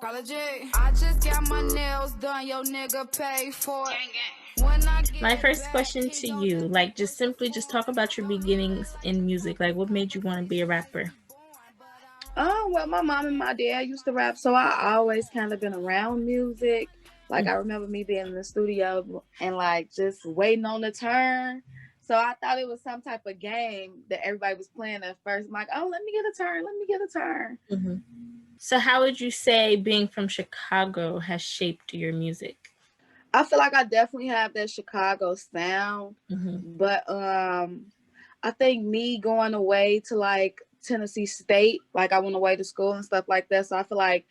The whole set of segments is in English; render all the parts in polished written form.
Carla G, I just got my nails done, yo nigga pay for it. When I get My first back, question he to gon' you, tell me like, just what the simply just talk about your beginnings in music. Like, what made you want to be a rapper? Oh, well, my mom and my dad used to rap, so I always kind of been around music. Like, I remember me being in the studio and, like, just waiting on the turn. So I thought it was some type of game that everybody was playing at first. I'm like, oh, let me get a turn. Let me get a turn. Mm-hmm. So, how would you say being from Chicago has shaped your music? I feel like I definitely have that Chicago sound. Mm-hmm. But I think me going away to, like, Tennessee State, like, I went away to school and stuff like that. So I feel like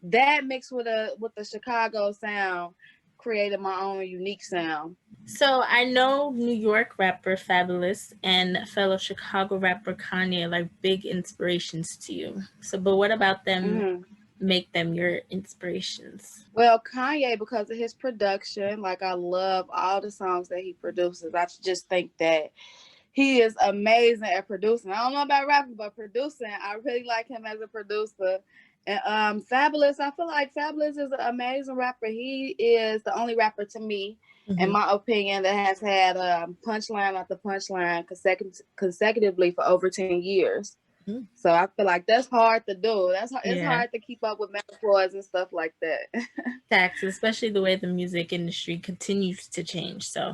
that mixed with the Chicago sound created my own unique sound. So, I know New York rapper Fabulous and fellow Chicago rapper Kanye are like big inspirations to you. So, but what about them Hmm. make them your inspirations? Well, Kanye, because of his production, like I love all the songs that he produces. I just think that he is amazing at producing. I don't know about rapping, but producing, I really like him as a producer. And Fabulous, I feel like Fabulous is an amazing rapper. He is the only rapper to me, in Mm-hmm. my opinion, that has had punchline after punchline consecutively for over 10 years. Mm-hmm. So I feel like that's hard to do. It's Yeah. hard to keep up with metaphors and stuff like that. Facts, especially the way the music industry continues to change. So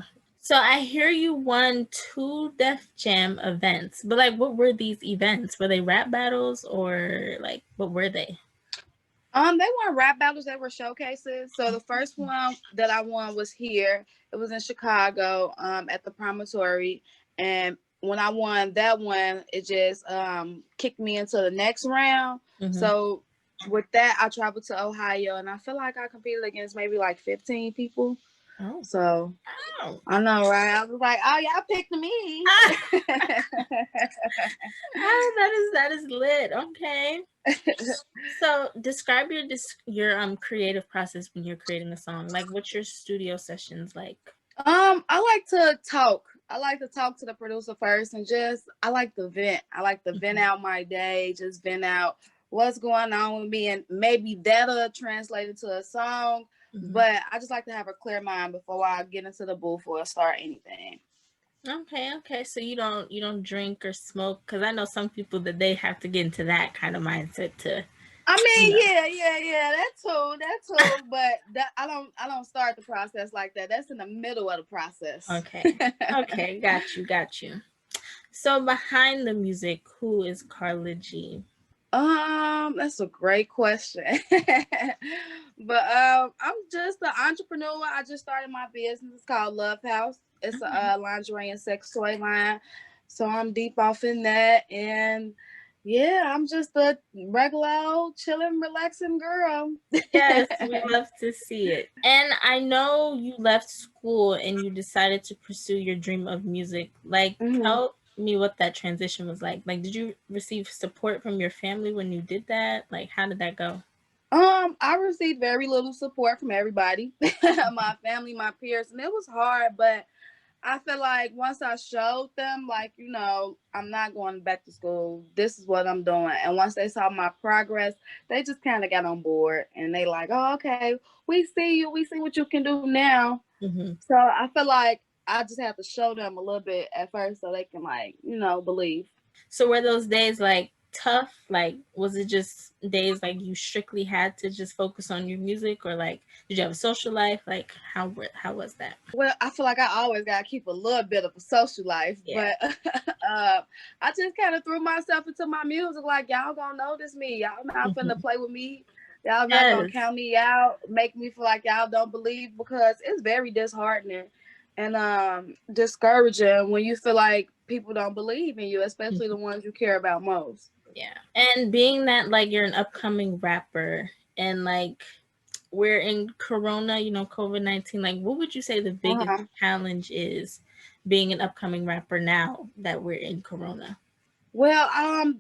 I hear you won 2 Def Jam events, but like, what were these events? Were they rap battles or like what were they? They weren't rap battles, they were showcases. So the first one that I won was here. It was in Chicago, at the promontory. And when I won that one, it just kicked me into the next round. Mm-hmm. So with that, I traveled to Ohio and I feel like I competed against maybe like 15 people. Oh, So wow. I know, right? I was like, oh, y'all picked me. That is lit. Okay. So describe your creative process when you're creating a song. Like, what's your studio sessions like? I like to talk. I like to talk to the producer first and just I like to vent. I like to vent Mm-hmm. out my day, just vent out what's going on with me, and maybe that'll translate into a song. Mm-hmm. But I just like to have a clear mind before I get into the booth or start anything. Okay. So you don't drink or smoke, because I know some people that they have to get into that kind of mindset to, I you mean, know. yeah, that too. But that I don't start the process like that. That's in the middle of the process. Okay, got you. So behind the music, who is Carla G? That's a great question. But I'm just an entrepreneur. I just started my business. It's called Love House. It's a lingerie and sex toy line. So I'm deep off in that, and yeah, I'm just a regular old chilling, relaxing girl. Yes, we love to see it. And I know you left school and you decided to pursue your dream of music. Like, Hmm. tell me what that transition was like. Like, did you receive support from your family when you did that? Like, how did that go? I received very little support from everybody, my family, my peers, and it was hard, but I feel like once I showed them, like, I'm not going back to school. This is what I'm doing. And once they saw my progress, they just kind of got on board and they like, oh, okay, we see you. We see what you can do now. Mm-hmm. So I feel like I just have to show them a little bit at first so they can, like, believe. So were those days like tough? Like, was it just days like you strictly had to just focus on your music, or like did you have a social life? Like, how was that? Well, I feel like I always got to keep a little bit of a social life, Yeah. but I just kind of threw myself into my music. Like, y'all gonna notice me. Y'all not finna Mm-hmm. play with me. Y'all not gonna Yes. count me out, make me feel like y'all don't believe, because it's very disheartening and discouraging when you feel like people don't believe in you, especially the ones you care about most. Yeah. And being that like you're an upcoming rapper and like we're in Corona, COVID-19, like what would you say the biggest Uh-huh. challenge is being an upcoming rapper now that we're in Corona? Well,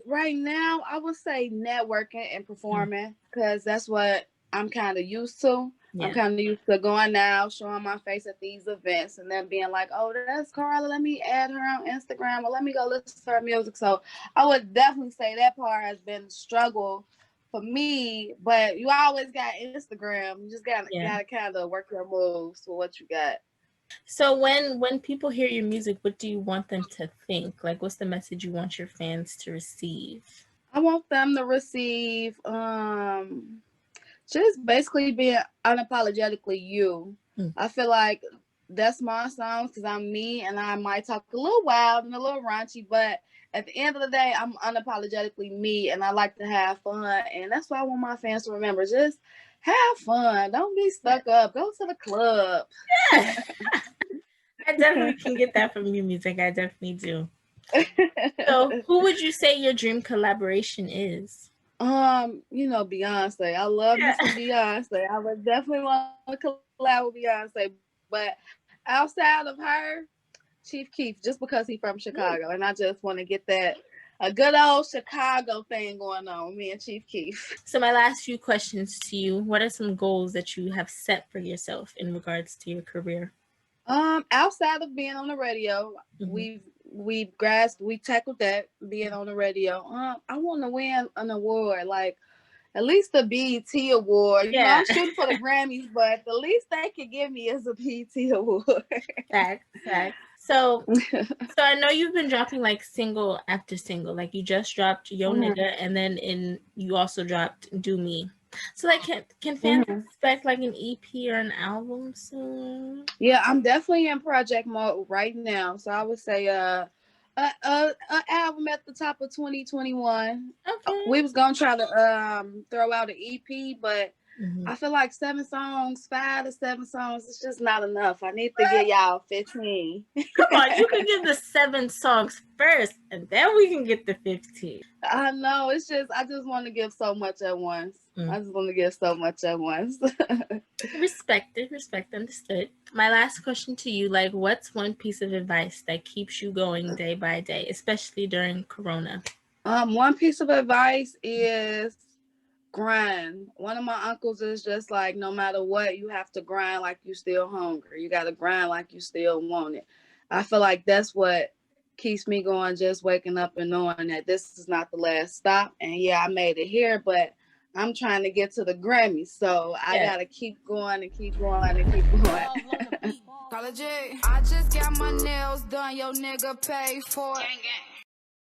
right now I would say networking and Mm. performing, because that's what I'm kind of used to. I'm Yeah. kind of used to going out, showing my face at these events, and then being like, "Oh, that's Carla. Let me add her on Instagram, or let me go listen to her music." So I would definitely say that part has been a struggle for me, but you always got Instagram. You just gotta Yeah. kind of work your moves for what you got. So when people hear your music, what do you want them to think? Like, what's the message you want your fans to receive? I want them to receive just basically being unapologetically you. Mm. I feel like that's my songs because I'm me, and I might talk a little wild and a little raunchy, but at the end of the day, I'm unapologetically me, and I like to have fun, and that's what I want my fans to remember. Just have fun. Don't be stuck up. Go to the club. Yeah. I definitely can get that from your music. I definitely do. So who would you say your dream collaboration is? Beyonce. I love me some Beyonce. I would definitely want to collab with Beyonce, but outside of her, Chief Keef, just because he's from Chicago, and I just want to get that a good old Chicago thing going on. Me and Chief Keef. So my last few questions to you: what are some goals that you have set for yourself in regards to your career? Outside of being on the radio, we tackled that being on the radio. I want to win an award, like at least the BET award. You know, I'm shooting for the Grammys, but the least they could give me is a BET award. Fact. So I know you've been dropping like single after single. Like you just dropped Yo Nigga, and then you also dropped Do Me. So like, can fans expect like an EP or an album soon? Yeah, I'm definitely in project mode right now. So I would say an album at the top of 2021. Okay. We was gonna try to throw out an EP, but I feel like 5 to 7 songs, it's just not enough. I need to get y'all 15. Come on, you can give the 7 songs first, and then we can get the 15. I know, I just want to give so much at once. Respect, understood. My last question to you, like, what's one piece of advice that keeps you going day by day, especially during Corona? One piece of advice is grind. One of my uncles is just like, no matter what, you have to grind like you still hungry. You got to grind like you still want it. I feel like that's what keeps me going, just waking up and knowing that this is not the last stop. And yeah, I made it here, but I'm trying to get to the Grammys. So I got to keep going and keep going and keep going. Carla G, I just got my nails done. Yo nigga paid for it.